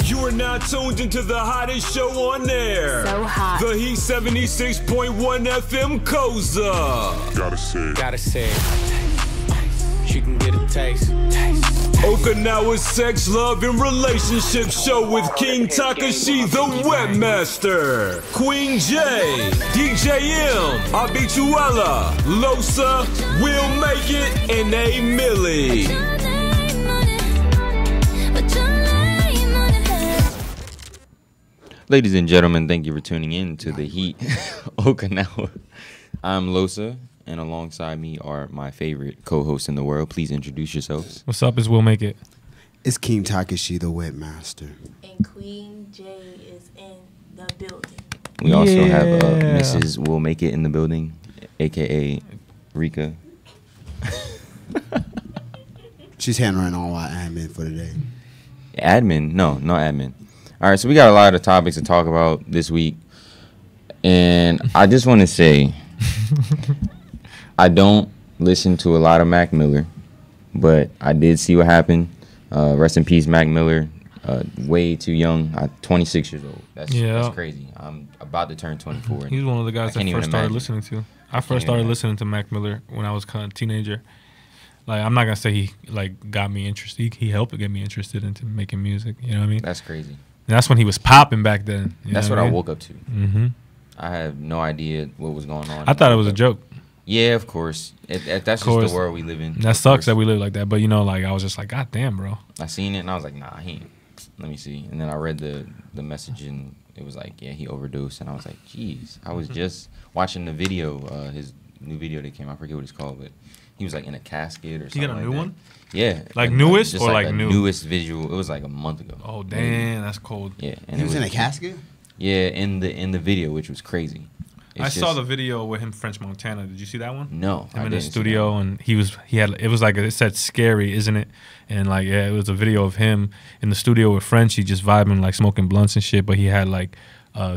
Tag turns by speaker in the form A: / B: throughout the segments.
A: You are now tuned into the hottest show on air.
B: So hot.
A: The Heat 76.1 FM Koza.
C: Gotta say it. She can get a taste.
A: Okinawa sex, love, and relationship show with King Takashi the Webmaster, Queen J, DJ M, Abituella, Losa, Will Make It, and A Millie.
D: Ladies and gentlemen, thank you for tuning in to the Heat Okinawa. I'm Losa, and alongside me are my favorite co-hosts in the world. Please introduce yourselves.
E: What's up? It's Will Make It.
F: It's King Takashi, the Webmaster.
B: And Queen J is in the building.
D: We also have Mrs. Will Make It in the building, a.k.a. Rika.
F: She's handling all our admin for today.
D: Admin? No admin. All right, so we got a lot of topics to talk about this week. And I just want to say, I don't listen to a lot of Mac Miller, but I did see what happened. Rest in peace, Mac Miller. Way too young. 26 years old. That's crazy. I'm about to turn 24.
E: He's one of the guys I first started listening to. I first started listening to Mac Miller when I was kind of a teenager. Like, I'm not going to say he, like, got me interested. He helped get me interested into making music. You know what I mean?
D: That's crazy.
E: And that's when he was popping back then.
D: That's what I woke up to.
E: Mm-hmm.
D: I have no idea what was going on.
E: I thought it was a joke.
D: Yeah, of course. That's just the world we live in.
E: That sucks that we live like that. But, you know, like, I was just like, God damn, bro.
D: I seen it, and I was like, nah, he ain't. Let me see. And then I read the message, and it was like, yeah, he overdosed. And I was like, jeez. I was just watching the video, his new video that came out. I forget what it's called, but he was, like, in a casket or something.
E: He got a new one?
D: Yeah.
E: Like newest or like new?
D: Newest visual. It was like a month ago.
E: Oh, damn. That's cold.
D: Yeah. And
F: he was in a casket?
D: Yeah, in the video, which was crazy.
E: I saw the video with him, French Montana. Did you see that one?
D: No,
E: him in the studio, and it was like, it said "scary," isn't it? And like, yeah, it was a video of him in the studio with French. He just vibing, like smoking blunts and shit. But he had like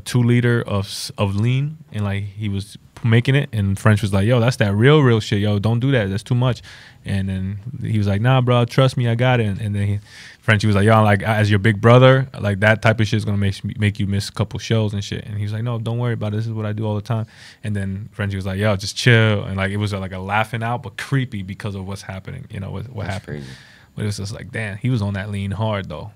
E: 2 liter of lean, and like he was making it. And French was like, "Yo, that's that real shit. Yo, don't do that. That's too much." And then he was like, "Nah, bro, trust me, I got it." And then Frenchie was like, "Yo, like as your big brother, like that type of shit is gonna make you miss a couple shows and shit." And he was like, "No, don't worry about it. This is what I do all the time." And then Frenchie was like, "Yo, just chill." And like it was like a laughing out, but creepy because of what's happening. You know what happened? Crazy. But it was just like, damn, he was on that lean hard though.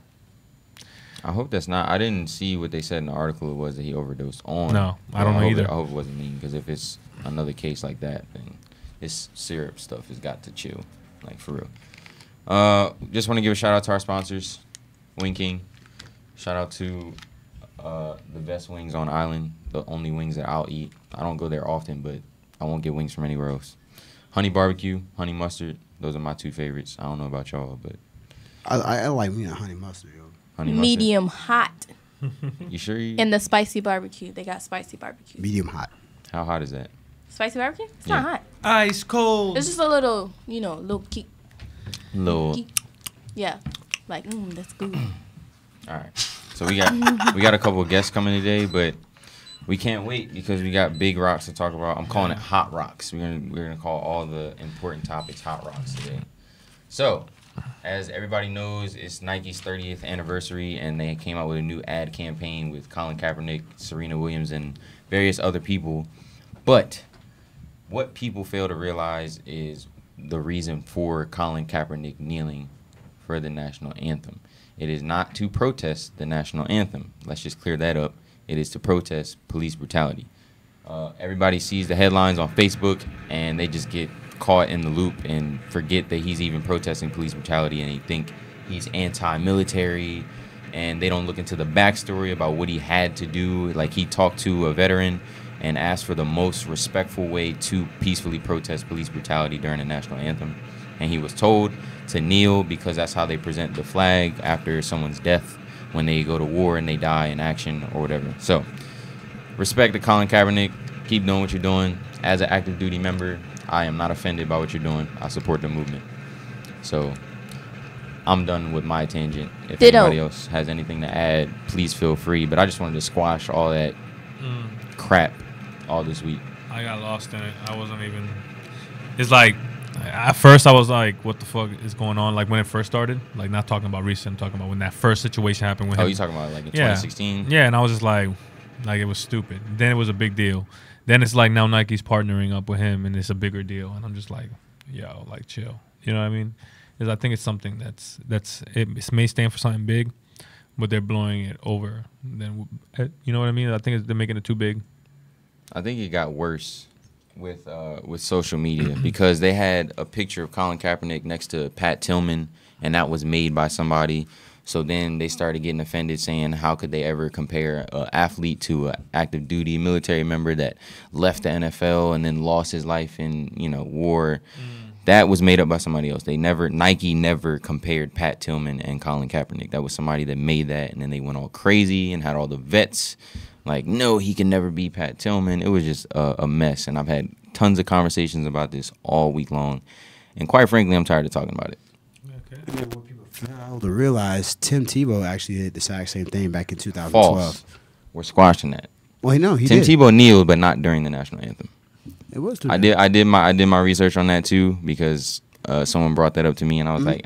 D: I hope that's not. I didn't see what they said in the article. It was that he overdosed on.
E: No, I don't know either.
D: I hope it wasn't lean, because if it's another case like that, then this syrup stuff has got to chill, like for real. Just want to give a shout out to our sponsors, Wing King. Shout out to the best wings on island, the only wings that I'll eat. I don't go there often, but I won't get wings from anywhere else. Honey barbecue, honey mustard. Those are my 2 favorites. I don't know about y'all, but
F: I like me a honey mustard, yo.
D: Honey mustard.
B: Medium hot.
D: You sure?
B: And the spicy barbecue. They got spicy barbecue.
F: Medium hot.
D: How hot is that?
B: Spicy barbecue? It's not hot.
E: Ice cold.
B: It's just a little, little kick.
D: Little.
B: Yeah. Like, that's good.
D: All right. So we got a couple of guests coming today, but we can't wait because we got big rocks to talk about. I'm calling it hot rocks. We're gonna call all the important topics hot rocks today. So, as everybody knows, it's Nike's 30th anniversary, and they came out with a new ad campaign with Colin Kaepernick, Serena Williams, and various other people. But what people fail to realize is the reason for Colin Kaepernick kneeling for the national anthem. It is not to protest the national anthem. Let's just clear that up. It is to protest police brutality. Everybody sees the headlines on Facebook, and they just get caught in the loop and forget that he's even protesting police brutality, and they think he's anti-military, and they don't look into the backstory about what he had to do. Like, he talked to a veteran and asked for the most respectful way to peacefully protest police brutality during the national anthem, and he was told to kneel because that's how they present the flag after someone's death when they go to war and they die in action or whatever. So respect to Colin Kaepernick. Keep doing what you're doing. As an active duty member, I am not offended by what you're doing. I support the movement. So I'm done with my tangent. If anybody else has anything to add, please feel free. But I just wanted to squash all that crap all this week.
E: I got lost in it. I wasn't even. It's like At first, I was like, "What the fuck is going on?" Like when it first started, like not talking about recent, I'm talking about when that first situation happened with him.
D: Oh, you talking about like in 2016?
E: Yeah, and I was just like it was stupid. Then it was a big deal. Then it's like now Nike's partnering up with him, and it's a bigger deal. And I'm just like, yo, like chill. You know what I mean? Because I think it's something it may stand for something big, but they're blowing it over. Then you know what I mean? I think they're making it too big.
D: I think it got worse with social media because they had a picture of Colin Kaepernick next to Pat Tillman, and that was made by somebody. So then they started getting offended, saying how could they ever compare an athlete to an active duty military member that left the NFL and then lost his life in war. That was made up by somebody else. Nike never compared Pat Tillman and Colin Kaepernick. That was somebody that made that, and then they went all crazy and had all the vets like, no, he can never be Pat Tillman. It was just a mess, and I've had tons of conversations about this all week long, and quite frankly, I'm tired of talking about it.
E: Okay.
F: What people fail to realize, Tim Tebow actually did the exact same thing back in 2012.
D: False. We're squashing that.
F: Well, no, he
D: Tim
F: did.
D: Tebow kneeled, but not during the national anthem.
F: It was.
D: I did my research on that too because someone brought that up to me, and I was like,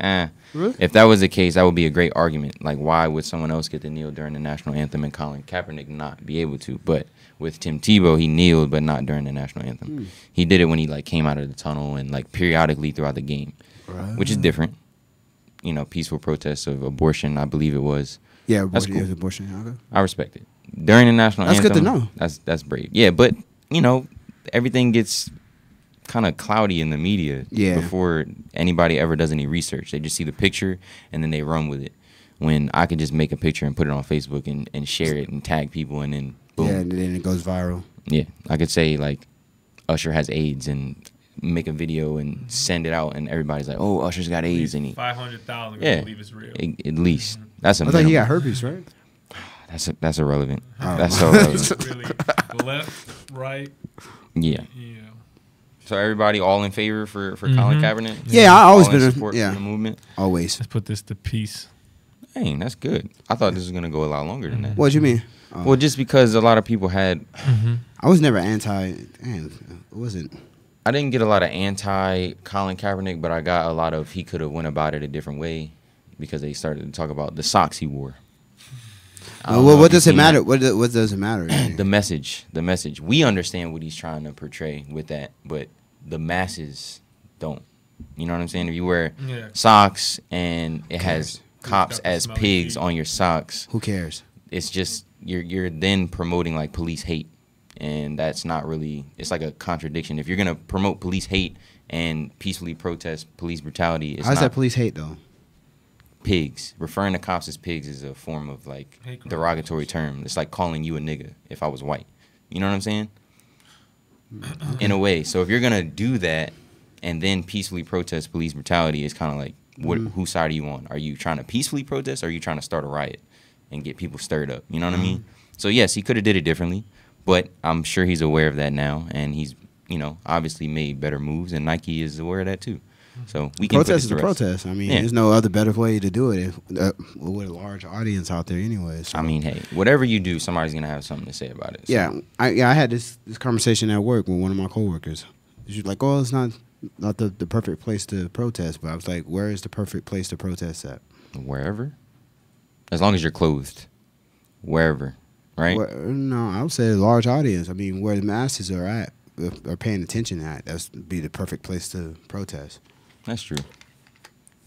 F: Really?
D: If that was the case, that would be a great argument. Like, why would someone else get to kneel during the national anthem and Colin Kaepernick not be able to? But with Tim Tebow, he kneeled, but not during the national anthem. He did it when he came out of the tunnel and periodically throughout the game, which is different. Peaceful protests of abortion, I believe it was.
F: Yeah,
D: that's cool.
F: Abortion. Okay.
D: I respect it. During the national
F: That's
D: anthem,
F: good to know.
D: That's brave. Yeah, but everything gets kind of cloudy in the media before anybody ever does any research. They just see the picture and then they run with it. When I could just make a picture and put it on Facebook and share it and tag people and then boom.
F: Yeah, and then it goes viral.
D: Yeah, I could say Usher has AIDS and make a video and send it out and everybody's like, oh, Usher's got AIDS and
E: 500,000
D: yeah,
E: believe it's real.
D: At least that's a
F: I thought he got herpes, right?
D: That's irrelevant. That's so irrelevant.
E: Really left, right.
D: Yeah. So everybody all in favor for Colin Kaepernick?
F: Yeah, I always been
D: support for the movement.
F: Always.
E: Let's put this to peace.
D: Dang, that's good. I thought this was gonna go a lot longer than that.
F: What you mean?
D: Well, just because a lot of people had.
F: I was never anti. It wasn't.
D: I didn't get a lot of anti Colin Kaepernick, but I got a lot of he could have went about it a different way because they started to talk about the socks he wore.
F: Well, what does it matter? What does it matter?
D: The message. We understand what he's trying to portray with that, but the masses don't. You know what I'm saying? If you wear socks and it has cops as pigs on your socks,
F: who cares?
D: It's just you're then promoting police hate, and that's not really. It's like a contradiction. If you're gonna promote police hate and peacefully protest police brutality, it's
F: how's
D: not
F: that police hate though?
D: Pigs. Referring to cops as pigs is a form of derogatory term. It's like calling you a nigga if I was white. You know what I'm saying? In a way. So if you're gonna do that and then peacefully protest police brutality, it's kind of like, whose side are you on? Are you trying to peacefully protest, or are you trying to start a riot and get people stirred up? You know what I mean? So yes, he could have did it differently, but I'm sure he's aware of that now, and he's obviously made better moves, and Nike is aware of that too. So we can
F: protest is a protest. I mean, there's no other better way to do it with a large audience out there, anyway. So.
D: I mean, hey, whatever you do, somebody's gonna have something to say about it. So.
F: Yeah, I had this conversation at work with one of my coworkers. She's like, "Oh, it's not the perfect place to protest," but I was like, "Where is the perfect place to protest at?"
D: Wherever, as long as you're clothed, wherever, right?
F: No, I would say a large audience. I mean, where the masses are paying attention at. That's be the perfect place to protest.
D: That's true.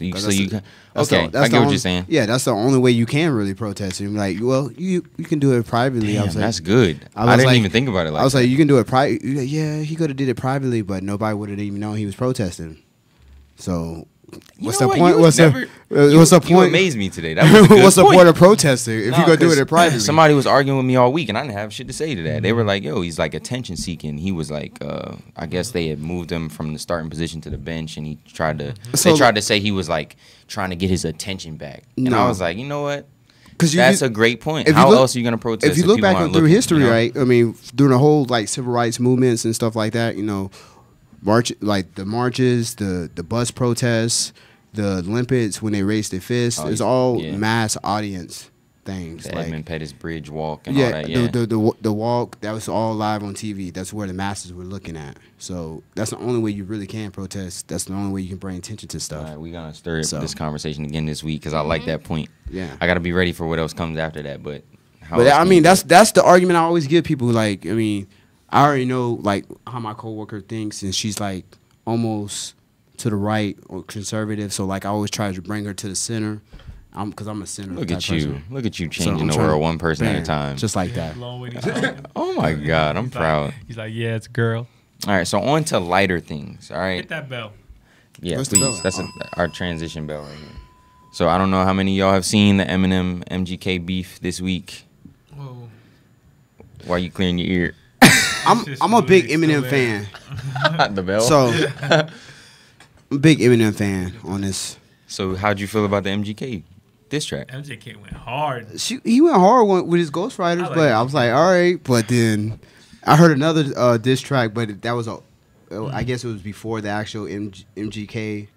D: I get what you're saying.
F: Yeah, that's the only way you can really protest. And you can do it privately.
D: Damn,
F: I was like,
D: that's good. I didn't even think about it
F: I was like, you can do it private. Yeah, he could have did it privately, but nobody would have even known he was protesting. So what's the point? What's the point?
D: You amazed me today. That was a good
F: what's the
D: point.
F: point of protesting if you gonna do it privately?
D: Somebody was arguing with me all week, and I didn't have shit to say to that. They were like, "Yo, he's attention seeking." He was like, I guess they had moved him from the starting position to the bench, and he tried to. They tried to say he was trying to get his attention back, and I was like, you know what? That's a great point. How else are you gonna protest?
F: If you look back through history, right? I mean, during the whole civil rights movements and stuff like that, the marches, the bus protests, the Olympics when they raised their fists, it's all mass audience things.
D: The
F: like
D: Edmund Pettus Bridge walk and all
F: yeah,
D: that. Yeah,
F: the walk, that was all live on TV. That's where the masses were looking at. So that's the only way you really can protest. That's the only way you can bring attention to stuff.
D: All right, we're gonna stir up
F: So-
D: this conversation again this week because I like that point.
F: Yeah.
D: I gotta be ready for what else comes after that. But
F: But I mean, that's the argument I always give people. Like, I mean, I already know like how my coworker thinks, and she's like almost to the right or conservative. So like, I always try to bring her to the center. Because I'm a center.
D: Look
F: type
D: at you,
F: person.
D: look at you
F: So
D: changing
F: I'm
D: the
F: trying
D: world
F: to-
D: one person at a
F: bam,
D: time.
F: just like that.
D: Oh my God, I'm proud.
E: He's like, yeah, it's a girl.
D: All right, so on to lighter things. All right,
E: Hit that bell.
D: yeah,
F: Where's the
D: please.
F: bell?
D: That's our transition bell right here. So I don't know how many of y'all have seen the Eminem MGK beef this week.
E: Whoa.
D: Why you clearing your ear?
F: I'm a big Eminem fan.
D: The bell.
F: So I'm a big Eminem fan on this.
D: So how'd you feel about the MGK diss track?
E: MJK went hard.
F: He went hard with his Ghost Riders,
E: I like
F: but
E: it.
F: I was like, all right. But then I heard another diss track, but that was I guess it was before the actual MGK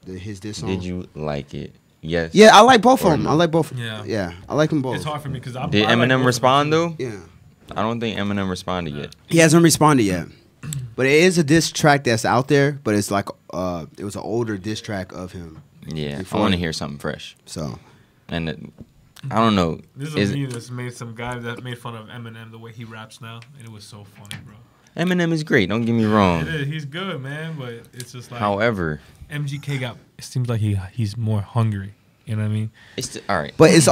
F: his diss song.
D: Did you like it? Yes.
F: Yeah, I like both of
D: Or
F: them.
D: no?
F: I like both.
E: Yeah.
F: Yeah, I like them both.
E: It's hard for me because
D: Did Eminem respond though?
F: Yeah,
D: I don't think Eminem responded yet.
F: he hasn't responded yet. But it is a diss track that's out there. But it's like it was an older diss track of him.
D: Yeah,
F: Before-
D: I want to hear something fresh.
F: So
D: And I don't know.
E: This is a meme that's made some guy that made fun of Eminem the way he raps now, and it was so funny, bro.
D: Eminem is great. Don't get me wrong.
E: It is. He's good, man, but it's just like
D: However,
E: MGK got. It seems like he's more hungry. You know what I mean?
D: it's all right.
F: but it's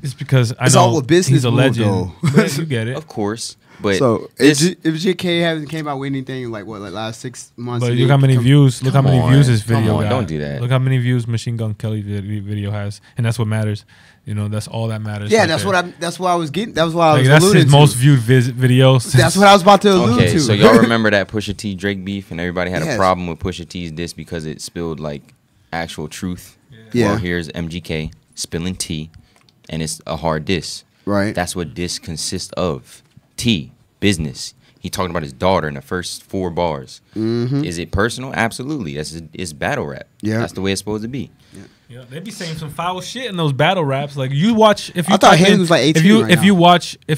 E: It's because I
F: It's
E: know
F: all a business
E: he's a
F: move,
E: legend.
F: though.
E: But you get it.
D: Of course, but
F: so
D: this,
F: if JK hasn't came out with anything like last 6 months.
E: But
F: and
E: look
F: then
E: how many views. Look how
D: come
E: many
D: on,
E: views this
D: come
E: video
D: on,
E: got.
D: don't do that.
E: Look how many views Machine Gun Kelly video has, and that's what matters. You know, that's all that matters.
F: Yeah,
E: right
F: that's
E: there.
F: that's what I was getting. That's what I
E: Like,
F: was
E: that's
F: alluding
E: his
F: to.
E: most viewed videos.
F: That's what I was about to allude
D: okay,
F: to.
D: so y'all remember that Pusha T Drake beef, and everybody had a
F: Yes.
D: problem with Pusha T's diss because it spilled like actual truth.
F: Yeah.
D: Well, here's MGK spilling tea, and it's a hard diss.
F: Right.
D: That's what diss consists of. Tea, business. He talking about his daughter in the first 4 bars.
F: Mm-hmm.
D: Is it personal? Absolutely. It's battle rap.
F: Yeah.
D: That's the way it's supposed to be.
E: Yeah, they be saying some foul shit in those battle raps. Like you watch, if you
F: I thought
E: type
F: Haley
E: in-
F: was like 18
E: If you
F: right
E: if
F: now.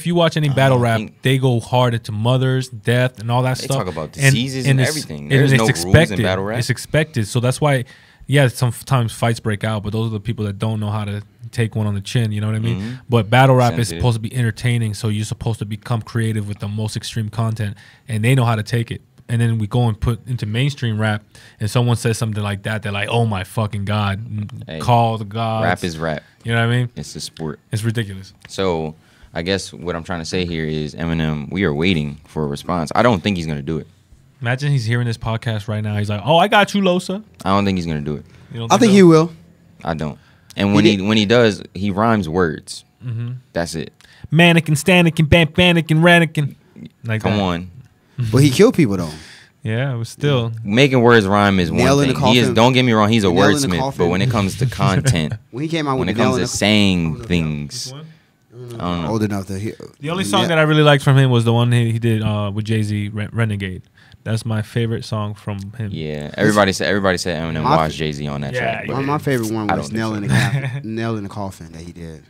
E: you watch any battle rap,
D: think-
E: they go hard into mothers, death, and all that
D: They
E: stuff.
D: talk about diseases and
E: it's-
D: everything.
E: and
D: There's
E: it's
D: no rules in
E: expected.
D: battle rap.
E: It's expected. So that's why, yeah, sometimes fights break out, but those are the people that don't know how to take one on the chin. You know what I mean?
D: Mhm.
E: But battle rap is
D: Sensitive.
E: supposed to be entertaining, so you're supposed to become creative with the most extreme content, and they know how to take it. And then we go and put into mainstream rap, and someone says something like that, they're like, "Oh my fucking god,
D: Hey,
E: call the gods."
D: Rap is rap.
E: You know what I mean?
D: It's a sport.
E: It's ridiculous.
D: So I guess what I'm trying to say here is Eminem, we are waiting for a response. I don't think he's going to do it.
E: Imagine he's hearing this podcast right now. He's like, "Oh, I got you, Losa."
D: I don't think he's going to do it.
E: You don't
F: I think
E: so?
F: he will.
D: I don't. And when he does, he rhymes words.
E: Mm-hmm.
D: That's it.
E: Mannequin, Stanikin, Banikin, Ranikin. Like
D: Come
E: that.
D: on.
F: But he killed people though.
E: Yeah, it was still.
D: Making words rhyme is
F: Nail
D: one
F: in
D: thing.
F: the
D: He is.
F: coffin.
D: Don't get me wrong. He's a
F: Nail in the
D: wordsmith. But
F: coffin.
D: when it comes to content,
F: When he came out
D: when
F: with
D: it
F: the nail
D: comes
F: in
D: to
F: the
D: saying things, I don't know.
F: old enough to hear.
E: The only song that I really liked from him was the one he did with Jay-Z, Renegade. That's my favorite song from him.
D: Yeah, everybody said Eminem
F: My-
D: watched Jay-Z on that
E: Yeah,
D: track.
E: yeah.
D: but
F: My favorite one
D: I
F: was
D: don't
F: nail in
D: think
F: the nail in the coffin that he did.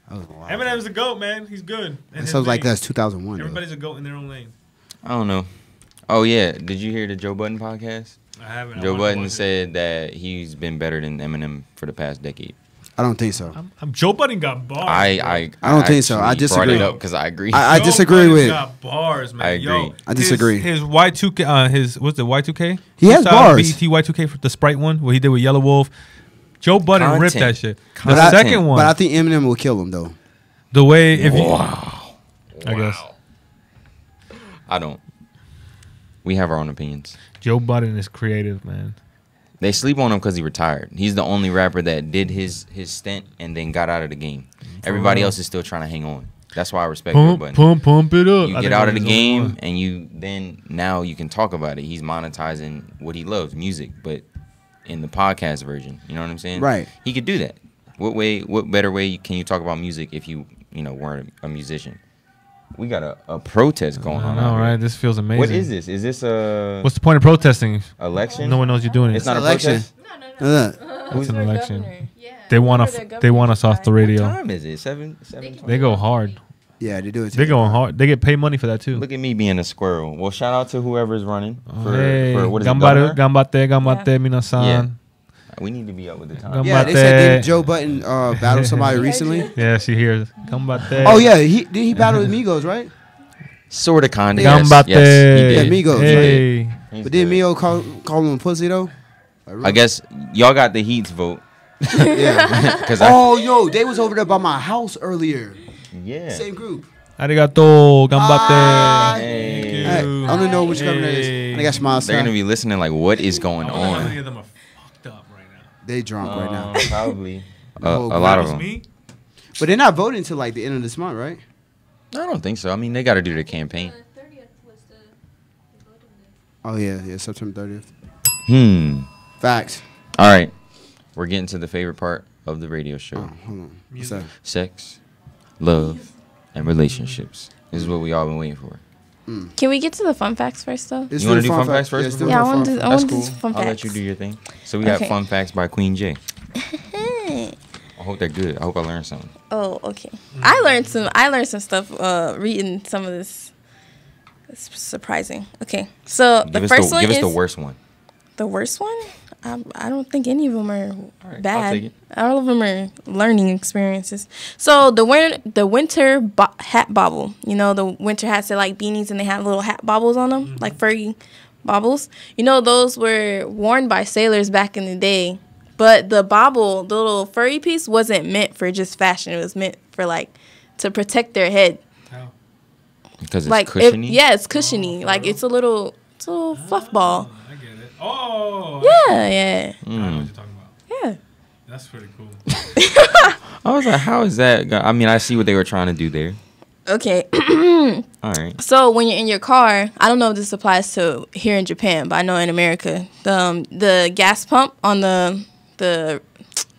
F: That was wild.
E: Eminem's a goat, man. He's good.
F: That sounds like that's 2001. though.
E: Everybody's a goat in their own lane.
D: I don't know. Oh yeah, did you hear the Joe Budden podcast?
E: I haven't. I
D: Joe
E: wanna
D: Budden
E: watch it.
D: said that he's been better than Eminem for the past decade.
F: I don't think so.
E: Joe Budden got bars.
D: I
F: don't think so. I
D: actually brought
F: disagree.
D: it up because I agree.
F: I
E: Joe
F: disagree
E: Budden's
F: with-
E: got bars, man.
D: I agree.
E: Yo,
F: I disagree.
E: His Y2K, what's the Y2K?
F: He has bars.
E: BET Y2K for the Sprite one, what he did with Yellow Wolf. Joe Budden ripped
D: Content.
E: that shit.
F: But
E: The
F: I-
E: second one,
F: But I think Eminem will kill him though.
E: the way if you,
D: Wow.
E: I guess
D: I don't. We have our own opinions.
E: Joe Budden is creative, man.
D: They sleep on him because he retired. He's the only rapper that did his stint and then got out of the game. Everybody
E: real.
D: else is still trying to hang on. That's why I respect Joe Budden.
E: Pump it up.
D: You
E: I
D: get
E: think
D: out of
E: that
D: the
E: was only
D: game
E: one.
D: and you then now you can talk about it. He's monetizing what he loves, music, but in the podcast version. You know what I'm saying?
F: Right.
D: He could do that. What better way can you talk about music if you weren't a musician? We got a protest going
E: I
D: on.
E: know,
D: out here.
E: right? This feels amazing.
D: What is this? Is this a
E: What's the point of protesting?
D: election?
E: No one knows you're doing it.
D: It's not a
F: Election.
D: protest.
B: No.
F: Look.
E: Who's an
B: For
E: election?
B: governor. Yeah.
E: They want us off the
D: What
E: radio.
D: time is it? 7.
E: They go hard.
F: Yeah, they do it.
E: They going hard. They get paid money for that too.
D: Look at me being a squirrel. Well, shout out to whoever's running for,
E: Hey,
D: for what is it, governor?
E: Gambate, minasan.
D: Yeah. We need to be up with the time.
F: Yeah, they said didn't Joe Button battle somebody recently.
E: Yeah, she hears. Gambate.
F: Oh yeah, he battled with Migos, right?
D: Sort of, kind of.
E: Gambate.
D: Yes, he
F: Yeah,
D: did.
F: Migos.
E: Hey.
D: He's
F: But did
D: good.
F: Migos call him a pussy though?
D: I guess y'all got the Heat's vote.
F: Yeah.
D: Cause
F: Oh yo, they was over there by my house earlier.
D: yeah.
F: Same group.
E: Arigato. Gambate.
F: Hi.
D: Hey.
F: I don't know which governor it is. I got my
D: They're gonna be listening like, what is going on?
E: of them are fucked up right now.
F: They drunk right now.
D: Probably.
F: Oh,
D: A lot
F: that
D: of
F: was
D: them.
E: Me?
F: But they're not voting until like the end of this month, right?
D: I don't think so. I mean, they got to do their campaign.
B: The 30th was the voting day.
F: Oh yeah, September 30th. Facts.
D: All right. We're getting to the favorite part of the radio show.
F: Oh, hold on. What's that?
D: Sex, love, and relationships. This is what we all been waiting for.
B: Can we get to the fun facts first, though?
F: It's
D: You wanna
F: the
D: do fun facts first
F: it's
D: before-
F: the
B: Yeah, I
F: fun
B: want to.
F: facts.
B: I
D: That's
B: want to
D: cool.
B: do some fun
D: I'll
B: facts.
D: let you do your thing. So we got
B: Okay.
D: fun facts by Queen J. I hope they're good. I hope I learned something.
B: Oh, okay. I learned some stuff reading some of this. It's surprising. Okay, so the first one
D: give
B: is
D: us the worst one.
B: the worst one. I don't think any of them are
D: right, I'll take
B: bad.
D: it.
B: All of them are learning experiences. So the winter hat bobble. You know, the winter hats are like beanies and they have little hat bobbles on them, like furry bobbles. You know, those were worn by sailors back in the day. But the bobble, the little furry piece, wasn't meant for just fashion. It was meant for like to protect their head.
D: Because it's
B: Like
D: cushiony.
B: it's cushiony. Like it's a little fluff ball.
E: I get it. Oh.
B: Yeah.
E: I know what you're talking about.
B: Yeah.
E: That's pretty cool.
D: I was like, how is that? I mean, I see what they were trying to do there.
B: Okay.
D: All right.
B: So when you're in your car, I don't know if this applies to here in Japan, but I know in America, the gas pump on the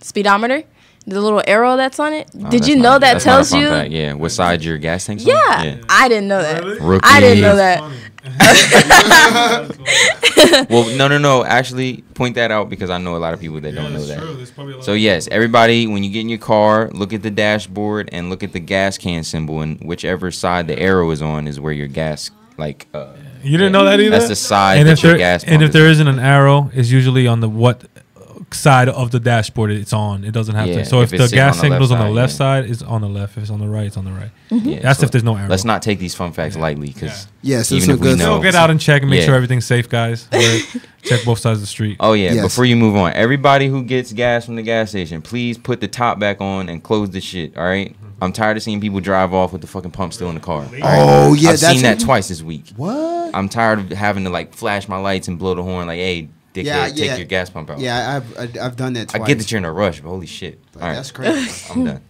B: speedometer, the little arrow that's on it.
D: Oh,
B: Did
D: that's
B: you
D: not-
B: know that
D: that's not a
B: tells
D: fun
B: you?
D: fact. Yeah, what side your gas tank's on?
B: Yeah, I didn't know that.
E: Really?
D: Rookie.
B: I didn't know that.
D: Well, no. Actually, point that out because I know a lot of people that don't know that. So yes, everybody, when you get in your car, look at the dashboard and look at the gas can symbol, and whichever side the arrow is on is where your gas, like.
E: You didn't know that either?
D: That's the side
E: And
D: that
E: if
D: your
E: there,
D: gas pump
E: and if
D: is
E: there isn't an arrow, it's usually on the what side of the dashboard it's on. It doesn't have
D: Yeah,
E: to. So
D: if
E: if
D: it's
E: the
D: sitting
E: gas
D: on the
E: signal's
D: left
E: on the
D: side,
E: left
D: yeah.
E: side, it's on the left. If it's on the right, it's on the right.
D: Yeah,
E: That's
D: so
E: if there's no arrow.
D: Let's not take these fun facts lightly because
F: Yeah, so
D: even
F: some
D: if we
F: good-
D: know.
E: So get out and check and make
D: Yeah.
E: sure everything's safe, guys. Check both sides of the street.
D: Oh yeah,
F: Yes.
D: before you move on, everybody who gets gas from the gas station, please put the top back on and close the shit. All right, I'm tired of seeing people drive off with the fucking pump still in the car.
F: Oh yeah,
D: I've
F: that's
D: seen that twice this week.
F: What?
D: I'm tired of having to like flash my lights and blow the horn like, hey, dickhead,
F: Yeah,
D: take
F: yeah.
D: your gas pump out.
F: Yeah, I've done that
D: I
F: twice.
D: get that you're in a rush, but holy shit.
F: Like,
D: All right,
F: that's crazy.
D: I'm done.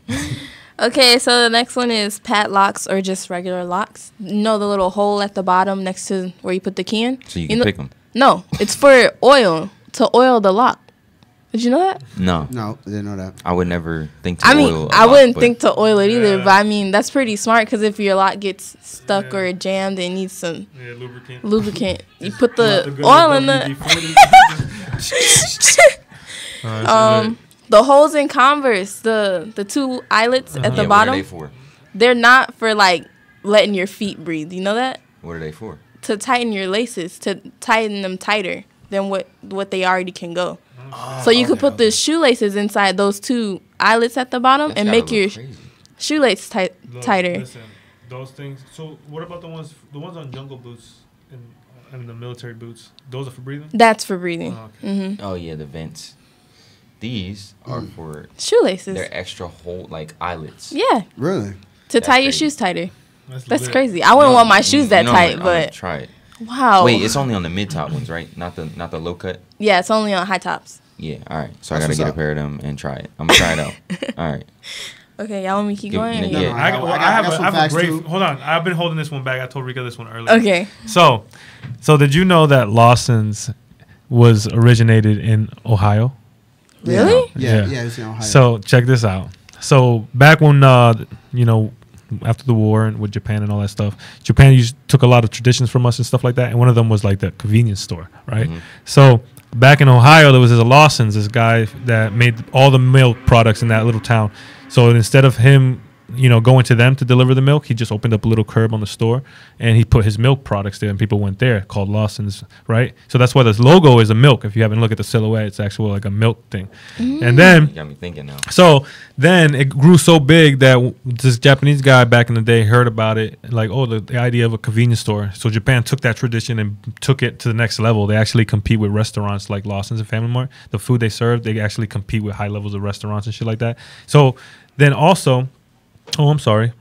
B: Okay, so the next one is padlocks or just regular locks. You know the little hole at the bottom next to where you put the key in?
D: So you can
B: know,
D: pick them.
B: No, it's for oil, to oil the lock. Did you know that?
D: No,
F: No, I didn't know that.
D: I would never think to
B: I mean,
D: oil. a
B: I
D: lock,
B: wouldn't
D: but
B: think to oil it either,
E: Yeah.
B: but I mean, that's pretty smart because if your lock gets stuck or jammed and needs some
E: Yeah, lubricant.
B: lubricant, you put the oil in the... The holes in Converse, the two eyelets at the
D: Yeah,
B: bottom,
D: What are they for?
B: they're not for like letting your feet breathe. You know that?
D: What are they for?
B: To tighten your laces, to tighten them tighter than what they already can go. So you could put the shoelaces inside those two eyelets at the bottom
D: That's
B: and
D: gotta
B: make
D: look
B: your
D: crazy.
B: shoelace tighter.
E: Listen, those things. So what about the ones on jungle boots and the military boots? Those are for breathing.
B: That's for breathing.
E: Oh, okay.
D: Oh yeah, the vents. These are for
B: Shoelaces.
D: their extra hole, like eyelets.
B: Yeah,
F: Really?
B: to tie your
D: crazy.
B: shoes tighter. That's
E: lit.
B: crazy. I wouldn't want my shoes that
D: You know,
B: tight,
D: I'm gonna
B: but
D: try it.
B: wow.
D: Wait, it's only on the mid top ones, right? Not the low cut.
B: Yeah, it's only on high tops.
D: Yeah, all right. So
F: That's
D: I gotta
F: what's
D: get
F: up.
D: a pair of them and try it. I'm gonna try it out. All right.
B: Okay, y'all want me to keep
D: Give-
B: going? or
D: yeah.
B: you-
F: No,
E: I
F: I got some
E: have a
F: facts
E: great.
F: too.
E: Hold on, I've been holding this one back. I told Rika this one earlier.
B: Okay.
E: So did you know that Lawson's was originated in Ohio?
B: Really?
F: Yeah,
E: Yeah.
F: it's in Ohio.
E: So check this out. So back when after the war and with Japan and all that stuff, Japan took a lot of traditions from us and stuff like that, and one of them was like the convenience store, right?
D: Mhm.
E: So back in Ohio, there was this Lawson's, this guy that made all the milk products in that little town. So instead of him, going to them to deliver the milk, he just opened up a little curb on the store, and he put his milk products there, and people went there, called Lawson's, right? So that's why this logo is a milk. If you haven't looked at the silhouette, it's actually like a milk thing. And then,
D: You got me thinking now.
E: so then it grew so big that this Japanese guy back in the day heard about it, like, the idea of a convenience store. So Japan took that tradition and took it to the next level. They actually compete with restaurants like Lawson's and Family Mart. The food they serve, they actually compete with high levels of restaurants and shit like that. So then also, I'm sorry.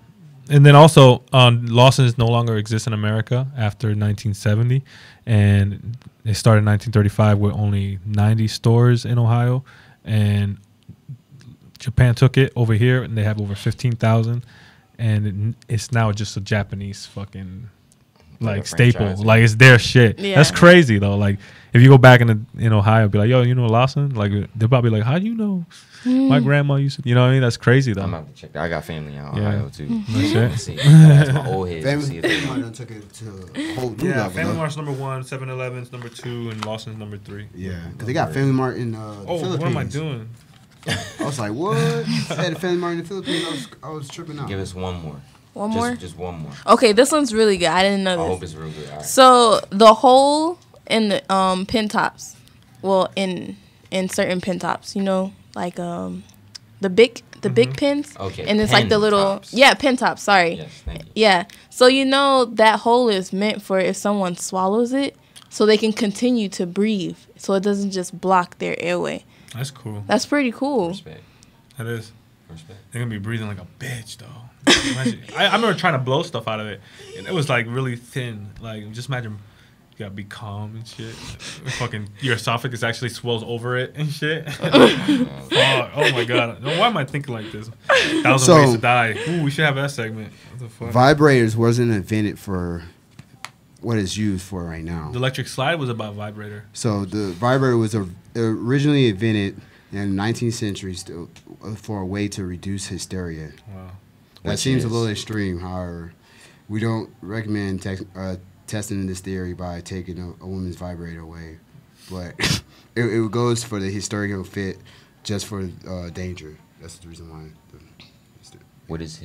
E: And then also, Lawson's no longer exists in America after 1970. And they started in 1935 with only 90 stores in Ohio. And Japan took it over here, and they have over 15,000. And it's now just a Japanese fucking
D: Like a
E: staple.
D: franchise.
E: Like, it's their shit.
B: Yeah.
E: That's crazy though. Like, if you go back in Ohio, be like, yo, you know Lawson? Like, they're probably like, how do you know? My grandma used to. You know what I mean? That's crazy though.
D: I'm about to check that. I got family in
E: Yeah.
D: Ohio too.
E: No shit.
D: Let's see. That's my old head.
F: Family
D: See if they
F: Mart done took it to a whole new
E: Yeah,
F: level.
E: Family
F: though.
E: Mart's number 1, 7-Eleven's number 2, and Lawson's number 3.
F: Yeah, because they got Family Mart in the Philippines.
E: What am I doing?
F: I was like, what? They had a Family Mart in the Philippines. I was tripping out.
D: Give us one more.
B: One more?
D: Just one more.
B: Okay, this one's really good. I didn't know
D: I
B: this.
D: hope it's real good. All right.
B: So the hole in the pin tops, well, in certain pin tops, like the big pins.
D: Okay,
B: And it's like the
D: pen
B: little
D: tops.
B: pin tops. Sorry.
D: Yes, thank you.
B: Yeah. So that hole is meant for if someone swallows it, so they can continue to breathe, so it doesn't just block their airway.
E: That's cool.
B: That's pretty cool.
D: Respect.
E: That is.
D: Respect.
E: They're gonna be breathing like a bitch though. Imagine, I remember trying to blow stuff out of it, and it was like really thin. Like, just imagine you gotta be calm and shit. Fucking your esophagus actually swells over it and shit. Oh my god! Why am I thinking like this? 1,000 ways to die. Ooh, we should have that segment. What the fuck?
F: Vibrators wasn't invented for what it's used for right now.
E: The electric slide was about vibrator.
F: So the vibrator was originally invented in the 19th century for a way to reduce hysteria.
E: Wow.
F: That seems a little extreme. However, we don't recommend testing this theory by taking a woman's vibrator away. But it goes for the hysterical fit just for danger. That's the reason why.
D: What is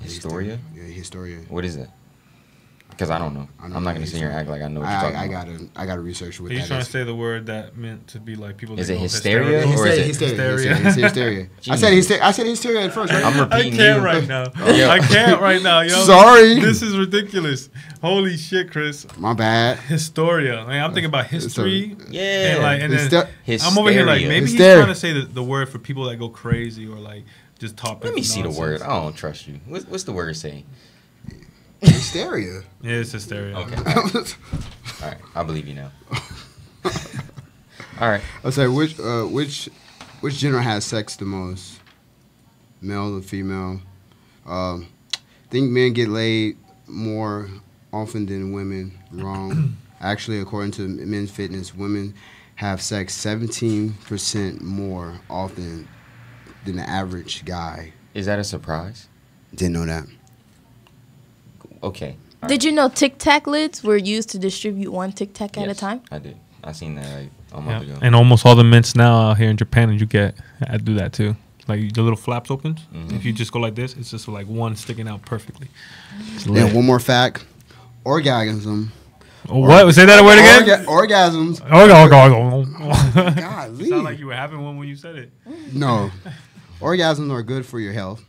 D: Historia?
F: Yeah, hysteria.
D: What is that? Because I don't know. I'm not gonna sit here and act like I know what you're talking about.
F: I gotta research what
E: Are you
F: that
E: trying
F: is.
E: to say the word that meant to be like people?
D: Is
E: that
D: it
E: go
D: hysteria
E: hysterical?
D: or is it
F: hysteria?
E: hysteria?
F: Hysteria. I said hysteria at first. Right?
D: I'm
E: I
D: repeating
E: can't
D: you.
E: right now.
D: Yo.
E: I can't right now, yo.
F: Sorry.
E: This is ridiculous. Holy shit, Chris.
F: My bad.
E: Historia. Man, I'm thinking about history.
D: Yeah.
E: And then
F: Hyster-
E: I'm over here like, maybe he's
F: Hysteria.
E: trying to say the word for people that go crazy or like just talk.
D: Let me see the
E: nonsense.
D: word. I don't trust you. What's the word saying?
F: Hysteria.
E: Yeah, it's hysteria.
D: Okay. All right. I believe you now. All right.
F: I say which gender has sex the most? Male or female? Think men get laid more often than women. Wrong. Actually, according to Men's Fitness, women have sex 17% more often than the average guy.
D: Is that a surprise?
F: Didn't know that.
D: Okay. All
B: Did you know Tic Tac lids were used to distribute one Tic Tac at a
D: Yes,
B: time?
D: I did. I seen that like a
E: Yeah.
D: month ago.
E: And almost all the mints now out here in Japan, and I do that too. Like the little flaps opens.
D: Mhm.
E: If you just go like this, it's just like one sticking out perfectly. It's
F: And
E: lit.
F: one more fact: orgasm.
E: What? Say that word again.
F: Orgasms.
E: Golly.
F: Golly.
E: Sound like you were having one when you said it.
F: No, orgasms are good for your health.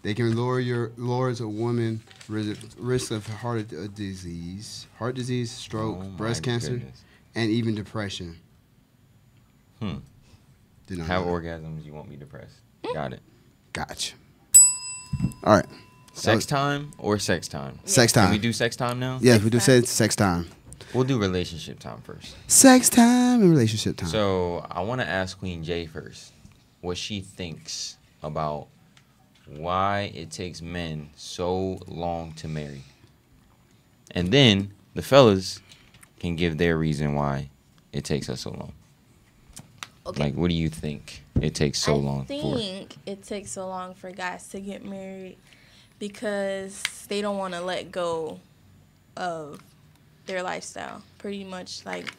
F: They can lowers a woman's risk of heart disease, stroke,
D: Oh,
F: breast
D: my
F: cancer,
D: goodness.
F: and even depression.
D: Hmm.
F: Did not
D: Have
F: know that.
D: orgasms, you won't be depressed. Got it.
F: Gotcha. All right.
D: Sex time or sex time?
F: Sex
D: Can
F: time.
D: we do sex time now?
F: Yes, we do say sex time.
D: We'll do relationship time first.
F: Sex time and relationship time.
D: So I want to ask Queen J first what she thinks about why it takes men so long to marry. And then the fellas can give their reason why it takes us so long.
B: Okay.
D: Like, what do you think it takes so long
B: I
D: for?
B: think it takes so long for guys to get married because they don't want to let go of their lifestyle. Pretty much like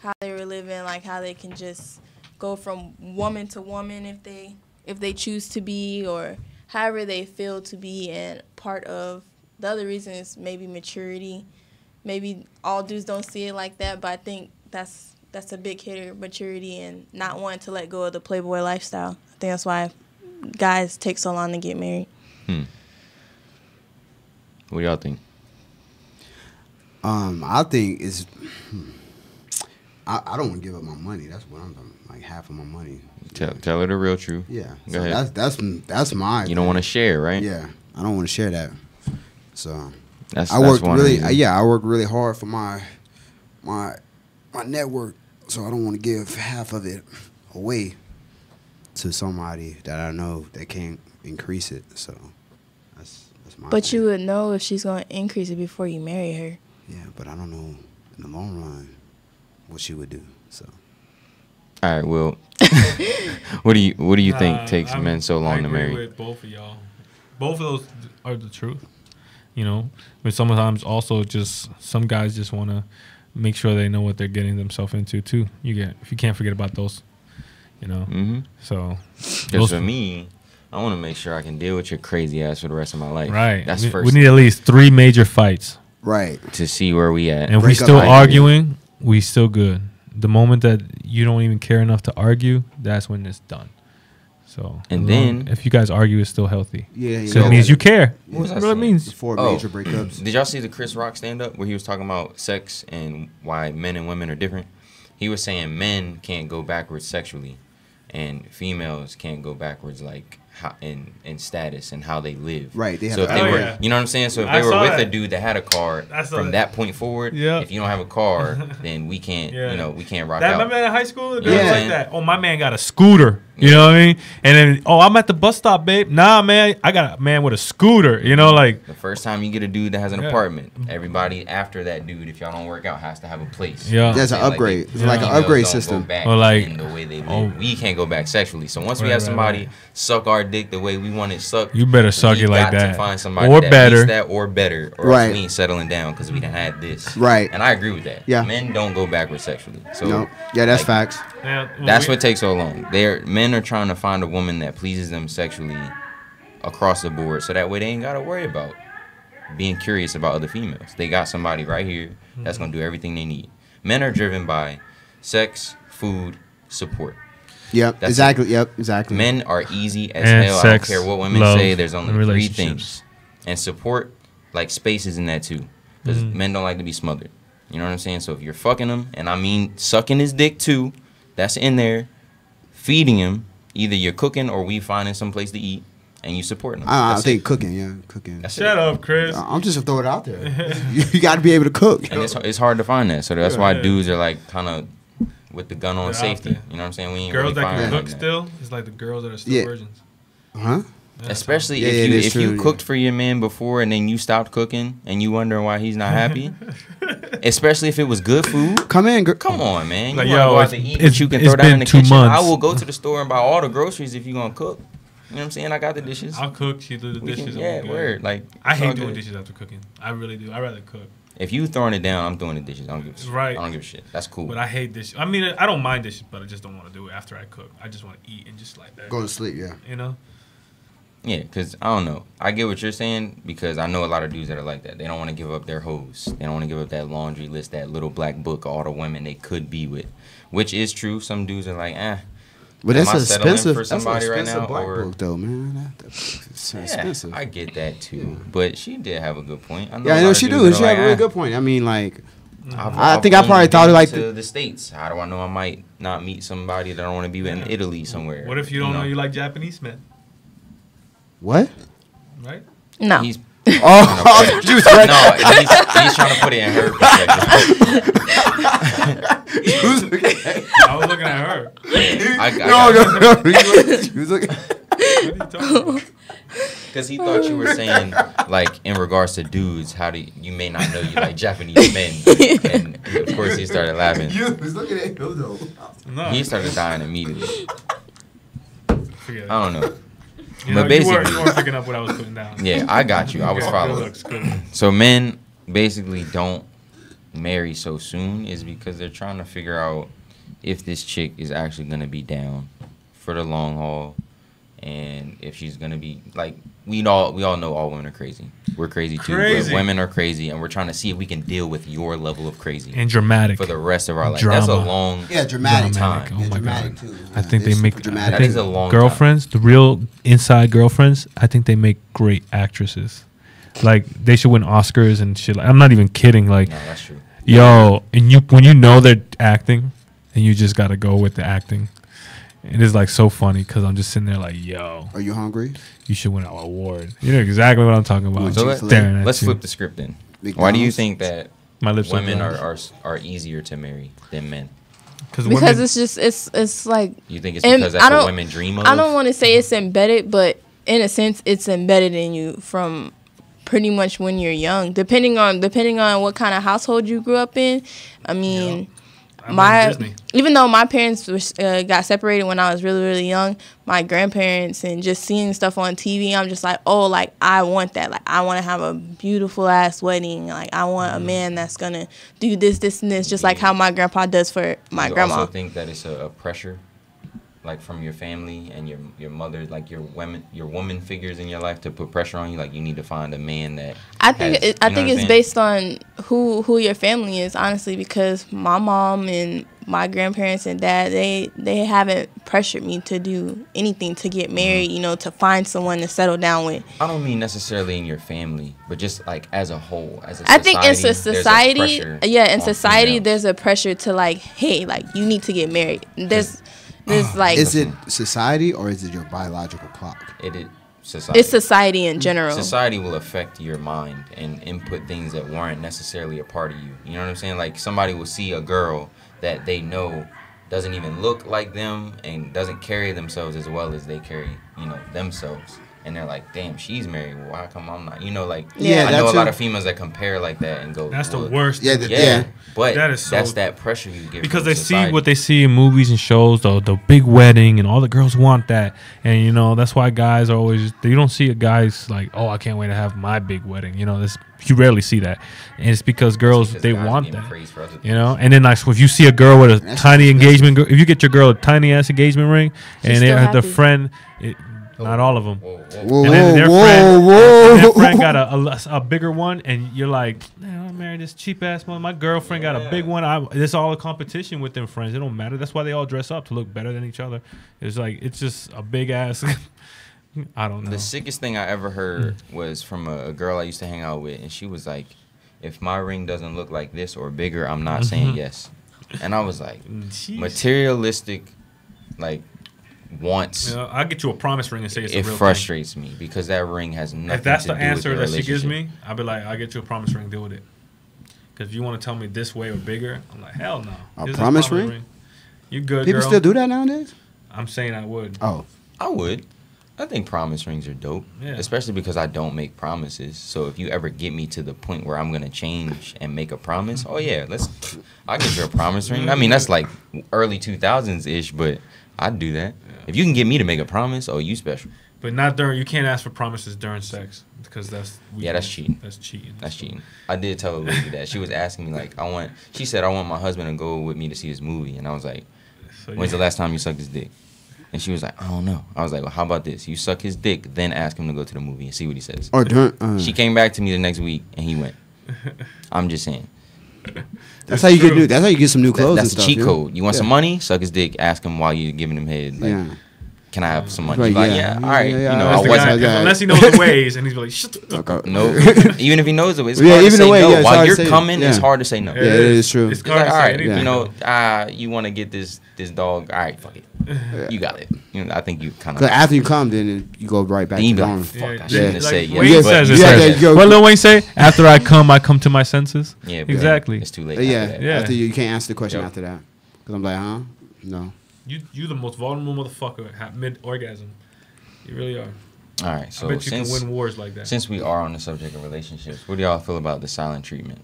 B: how they were living, like how they can just go from woman to woman if they choose to be, or however they feel to be. And part of the other reason is maybe maturity. Maybe all dudes don't see it like that, but I think that's a big hitter, maturity and not wanting to let go of the playboy lifestyle. I think that's why guys take so long to get married.
D: What do y'all think?
F: I think it's. I don't want to give up my money. That's what I'm talking. Like half of my money.
D: Tell her the real truth.
F: Yeah.
D: Go
F: So
D: ahead.
F: that's my.
D: You don't want to share, right?
F: Yeah, I don't want to share that. So
D: That's
F: I worked
D: one
F: really.
D: reason.
F: Yeah, I worked really hard for my network. So I don't want to give half of it away to somebody that I know that can't increase it. So that's my.
B: But
F: thing.
B: you would know if she's going to increase it before you marry her.
F: Yeah, but I don't know in the long run what she would do. So.
D: All right. Well, what do you think takes men so long to marry?
E: I agree with both of y'all. Both of those are the truth. You know, but sometimes also just some guys just want to make sure they know what they're getting themselves into too. You can't forget about those. You know.
D: Mm-hmm.
E: So.
D: Because for me, I want to make sure I can deal with your crazy ass for the rest of my life.
E: Right.
D: That's
E: we
D: first.
E: We need at least 3 major fights.
F: Right.
D: To see where we at.
E: And if we
F: Break up
E: still
F: ideas.
E: arguing, we still good. The moment that you don't even care enough to argue, that's when it's done. So,
D: And then-
E: if you guys argue, it's still healthy.
F: Yeah.
E: So it means you care.
D: What was I
E: That's what it
D: saying?
E: means.
F: 4
D: Oh.
F: major breakups.
D: Did y'all see the Chris Rock stand up where he was talking about sex and why men and women are different? He was saying men can't go backwards sexually, and females can't go backwards like how, in status and how they live.
F: Right, they have
D: so if
F: to-
D: they
E: Oh,
D: were,
E: yeah.
D: you know what I'm saying. So if
E: I
D: they were
E: saw
D: with
E: that.
D: a dude that had a car,
E: I saw
D: from that point forward,
E: Yeah.
D: if you don't have a car, then we can't.
E: Yeah.
D: You know, we can't rock
E: That
D: out.
E: my man in high school, the
D: Yeah.
E: girls like that. Oh, my man got a scooter. You know what I mean? And then, oh, I'm at the bus stop, babe. Nah, man, I got a man with a scooter. You know, like
D: The first time you get a dude that has an
E: Yeah.
D: apartment, everybody after that dude, if y'all don't work out, has to have a place.
E: Yeah.
F: That's an
D: Like,
F: upgrade.
D: the
F: It's like an
D: females
F: upgrade
D: don't
F: system.
D: Go back
E: Or like-
D: in the way they live.
E: oh.
D: We can't go back sexually. So once we
E: Right,
D: have
E: right,
D: somebody
E: right.
D: suck our dick the way we want it sucked,
E: you better suck
D: we
E: it like
D: got
E: that.
D: to find somebody
E: Or
D: that
E: better.
D: meets that or better, or
F: Right.
D: else we ain't settling down because we done had this.
F: Right.
D: And I agree with that.
F: Yeah.
D: Men don't go backwards sexually. So
F: No. Yeah, that's
D: like,
F: facts.
E: Yeah, well,
D: that's
E: we-
D: what takes so long. Men are trying to find a woman that pleases them sexually across the board, so that way they ain't gotta worry about being curious about other females. They got somebody right here that's gonna do everything they need. Men are driven by sex, food, support.
F: Yep.
D: That's
F: Exactly. Yep. Exactly.
D: Men are easy as
E: And
D: hell.
E: sex,
D: I don't care what women
E: love,
D: say. There's only
E: and
D: 3
E: relationships.
D: things, and support, like space, is in that too. Because men don't like to be smothered. You know what I'm saying? So if you're fucking him, and I mean sucking his dick too, that's in there. Feeding him, either you're cooking or we finding some place to eat, and you supporting him.
F: I
D: That's
F: think
D: it.
F: cooking. Yeah, cooking.
D: That's
E: Shut
D: it.
E: up, Chris.
F: I'm just gonna throw it out there. You got to be able to cook.
D: And it's hard to find that. So that's why
E: Yeah.
D: dudes are like kind of with the gun on
E: They're out
D: safety.
E: there.
D: You know what I'm saying? We ain't
E: Girls
D: really
E: that can
D: finding
E: cook
D: like that.
E: still is like the girls that are still
F: Yeah.
E: virgins.
F: Huh?
E: Yeah,
D: Especially
F: Yeah, it is
D: if you
F: true,
D: cooked for your man before and then you stopped cooking and you wondering why he's not happy. Especially if it was good food.
F: Come in.
D: Come on, man. You
E: Like,
D: want to
E: yo,
D: go out
E: it's-
D: to eat,
E: it's-
D: but you can
E: it's
D: throw that in
E: been
D: the
E: 2
D: kitchen. I
E: months.
D: will go to the store and buy all the groceries if you're going to cook. You know what I'm saying? I got the dishes.
E: I'll cook. She do the
D: We
E: dishes.
D: can-
E: and
D: yeah,
E: we're good.
D: word. Like,
E: I
D: it's all
E: hate doing
D: good.
E: dishes after cooking. I really do. I rather cook.
D: If you throwing it down, I'm throwing the dishes. I don't give a shit.
E: Right.
D: I don't give a shit. That's cool.
E: But I hate dishes. I mean, I don't mind dishes, but I just don't want to do it after I cook. I just want to eat and just like that.
F: Go to sleep. Yeah.
E: You know?
D: Yeah, because I don't know. I get what you're saying because I know a lot of dudes that are like that. They don't want to give up their hoes. They don't want to give up that laundry list, that little black book, all the women they could be with, which is true. Some dudes are like,
F: But
D: Am
F: that's
D: I settling
F: expensive.
D: for
F: That's an
D: somebody right
F: expensive
D: now,
F: black
D: or-
F: book, though, man. It's
D: yeah,
F: expensive.
D: I get that too. But she did have a good point. I know
F: Yeah,
D: a
F: I
D: lot
F: know
D: of
F: she
D: dudes
F: do.
D: that
F: She
D: are
F: have a really
D: like,
F: good point. I mean, like,
D: I've
F: I think I
D: only
F: probably thought
D: been
F: it like
D: to the States. How do I know I might not meet somebody that I want to be with in Italy somewhere?
E: What if you don't know you like Japanese men?
F: what?
E: Right?
B: No.
D: He's
F: Oh, you was right.
D: no, he's trying to put it in her perspective.
E: I was looking at her.
F: No. She was looking.
E: What are you talking about?
D: Because he thought you were saying, like, in regards to dudes, how do you may not know you like Japanese men. And of course he started laughing.
F: You was looking at him, though.
E: No.
D: He started dying immediately.
E: Forget it.
D: I don't know.
E: You
D: but
E: know,
D: basically-
E: you weren't picking up what I was putting down.
D: Yeah, I got you. I was
E: Good
D: following.
E: looks, good looks.
D: So men basically don't marry so soon is because they're trying to figure out if this chick is actually gonna be down for the long haul, and if she's gonna be like, we all know all women are crazy. We're crazy too, but women are crazy, and we're trying to see if we can deal with your level of crazy
E: and dramatic
D: for the rest of our life.
E: Drama.
D: That's a long
F: dramatic
D: time.
E: Oh my
F: dramatic
E: god!
F: too.
E: I think they make.
D: That is a long
E: girlfriends, the real inside girlfriends. I think they make great actresses. Like they should win Oscars and shit. I'm not even kidding. Like,
D: no, that's true.
E: Yo, and when you know they're acting, and you just gotta go with the acting. It is like so funny because I'm just sitting there like, yo.
F: Are you hungry?
E: You should win an award. You know exactly what I'm talking about.
D: So let's flip the script then.
F: McDonald's?
D: Why do you think that women
E: are
D: are easier to marry than men?
B: Because it's just it's like,
D: you think it's because that's what women dream of?
B: I don't want to say it's embedded, but in a sense, it's embedded in you from pretty much when you're young, depending on what kind of household you grew up in. I mean, even though my parents got separated when I was really, really young, my grandparents and just seeing stuff on TV, I'm just like, oh, like I want that. Like I want to have a beautiful ass wedding. Like I want a man that's gonna do this, this, and this, just like how my grandpa does for my grandma.
D: I also think that it's a pressure, like from your family and your mother, like your woman figures in your life to put pressure on you. Like you need to find a man that. I think
B: it's based on who your family is, honestly, because my mom and my grandparents and dad, they haven't pressured me to do anything, to get married, you know, to find someone to settle down with.
D: I don't mean necessarily in your family, but just like as a whole, as a society.
B: I think in society, in society,
D: females.
B: there's a pressure to like, hey, like you need to get married. There's like,
F: is it society or is it your biological clock?
D: It is society.
B: It's society in general.
D: Society will affect your mind and input things that weren't necessarily a part of you. You know what I'm saying? Like somebody will see a girl that they know doesn't even look like them and doesn't carry themselves as well as they carry, you know, themselves. And they're like, damn, she's married. Well, how come I'm not? You know, like, I know a lot of females that compare like that and go,
E: that's the worst.
F: Yeah.
D: But
E: that's
D: that pressure you get
E: because
D: from
E: they
D: society.
E: see what they see in movies and shows, the big wedding, and all the girls want that. And, you know, that's why guys are always, you don't see a guys like, oh, I can't wait to have my big wedding. You know, you rarely see that. And it's because girls, they want that. You know? And then, like, if you see a girl with a tiny engagement, if you get your girl a tiny ass engagement ring, and their friend, not all of them. And then their friend got a bigger one, and you're like, man, I married this cheap ass one. My girlfriend got a big one. It's all a competition with them friends. It don't matter. That's why they all dress up to look better than each other. It's like, it's just a big ass. I don't know.
D: The sickest thing I ever heard was from a girl I used to hang out with, and she was like, if my ring doesn't look like this or bigger, I'm not saying yes. And I was like, materialistic, like, wants.
E: You know, I'll get you a promise ring and say it's a real thing.
D: It frustrates me because that ring has nothing to do with
E: if that's the
D: the
E: answer that she gives me, I'll be like, I'll get you a promise ring, deal with it. Because if you want to tell me this way or bigger, I'm like, hell no.
F: A promise ring?
E: You good,
F: People
E: girl.
F: still do that nowadays?
E: I'm saying I would.
F: Oh.
D: I would. I think promise rings are dope, especially because I don't make promises. So if you ever get me to the point where I'm going to change and make a promise, I'll get you a promise ring. I mean, that's like early 2000s-ish, but I'd do that. Yeah. If you can get me to make a promise, you special.
E: But not during, you can't ask for promises during sex because that's cheating. That's cheating.
D: That's cheating. I did tell a lady that. She was asking me, like, she said, I want my husband to go with me to see this movie. And I was like, when's the last time you sucked his dick? And she was like, I don't know. I was like, well, how about this? You suck his dick, then ask him to go to the movie and see what he says. She came back to me the next week, and he went. I'm just saying.
F: That's how you get That's how you get some new clothes.
D: That's a cheat code. You want some money? Suck his dick. Ask him while you're giving him head. Like, can I have some money?
F: Right,
D: like, all right. You know, I wasn't.
E: Unless he knows the ways, and he's like, shut the fuck up.
D: No, even if he knows the ways, it's hard to say no. While you're coming, it's hard to say no.
F: Yeah, it is true.
E: It's hard to say anything.
D: You know, you want to get this dog. All right, fuck it. You got it. You know, I think you kind of.
F: After you come, then you go right back to normal.
D: Fuck, I shouldn't have said
E: Wayne says it. What Lil Wayne say? After I come to my senses.
D: Yeah,
E: exactly.
D: It's too late.
F: Yeah. After you can't answer the question after that, because I'm like, no.
E: You the most vulnerable motherfucker at mid-orgasm. You really are.
D: All right, so
E: I bet you can win wars like that.
D: Since we are on the subject of relationships, what do y'all feel about the silent treatment?